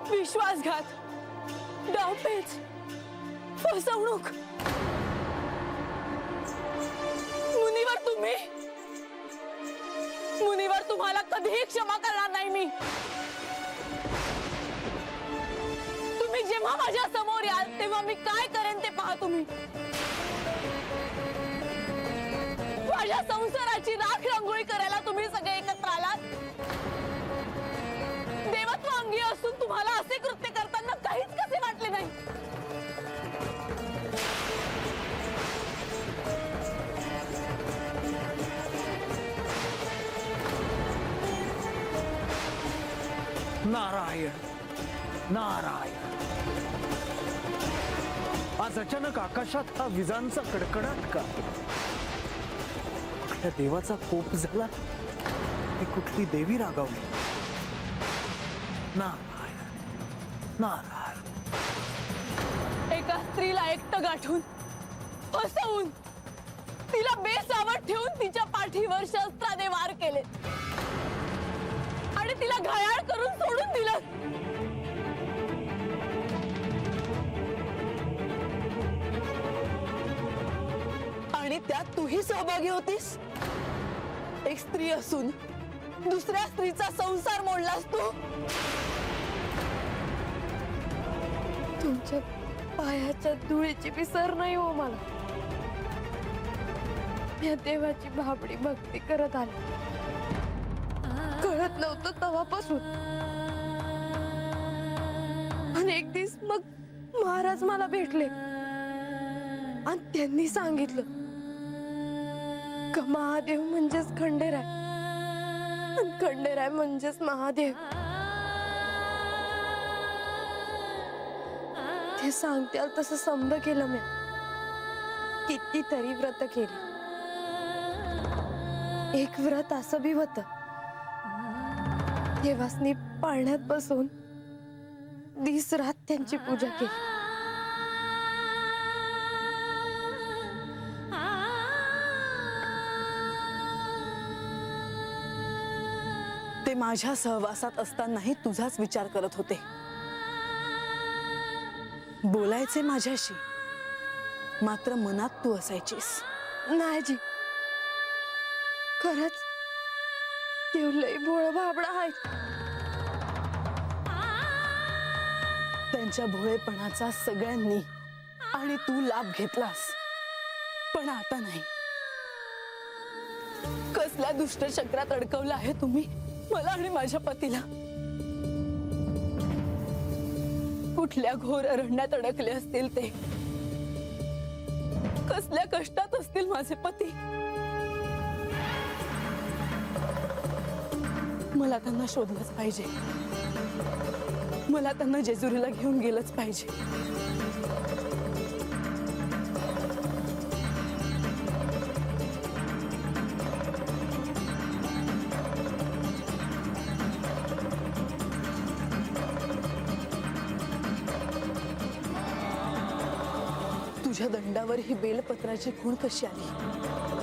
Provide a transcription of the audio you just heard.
विश्वासघात, डावपेच, फसवणूक, मुनीवर तुम्हाला कधीही क्षमा करणार नाही मी। तुम्ही जेव्हा माझ्या समोर याल तेव्हा मी काय करेन ते पहा तुम्ही। माझ्या संसाराची राख रांगोळी करायला तुम्ही सगळे एकत्र आलात। देवत्व अंगी असून तुम्हाला असे कृत्य करताना काहीच कसे वाटले नाही। नारायण नारायण। आज अचानक आकाशात हा विजांचा कडकडाट का? कुठल्या देवाचा कोप झाला? ही कुठली देवी रागावली? नारायण नारायण। एका स्त्रीला एकटं गाठून, फसवून, तिला बेसावट ठेवून तिच्या पाठीवर शस्त्राने वार केले आणि तिला घायाळ करून सोडून दिलं। आणि त्यात तूही सहभागी होतीस। एक स्त्री असून दुसऱ्या स्त्रीचा संसार मोडलास तू। तुमच्या पायाच्या धुळीची विसर नाही हो मला। या देवाची भाबडी भक्ती करत आली, कळत नव्हतं तेव्हापासून। आणि एक दिवस मग महाराज मला भेटले आणि त्यांनी सांगितलं का महादेव म्हणजेच खंडेराय आणि खंडेराय म्हणजेच महादेव। ते सांगत्याल तसं समज केलं मी। कितीतरी व्रत केली। एक व्रत असं बी होतं, देवासनी पाळण्यात बसून दिस रात त्यांची पूजा केली। ते माझ्या सहवासात असतानाही तुझाच विचार करत होते। बोलायचे माझ्याशी, मात्र मनात तू असायचीस। नाही जी, खरंच देव लई भोळा भाबडा आहे। त्यांच्या भोळेपणाचा सगळ्यांनी आणि तू लाभ घेतलास, पण आता नाही। कसल्या दुष्ट चक्रात अडकवलं आहे तुम्ही मला आणि माझ्या पतीला। कुठल्या घोर अरण्यात अडकले असतील ते, कसल्या कष्टात असतील माझे पती। मला त्यांना शोधलंच पाहिजे, मला त्यांना जेजुरीला घेऊन गेलंच पाहिजे। तुझ्या दंडावर ही बेलपत्राची खूण कशी आली?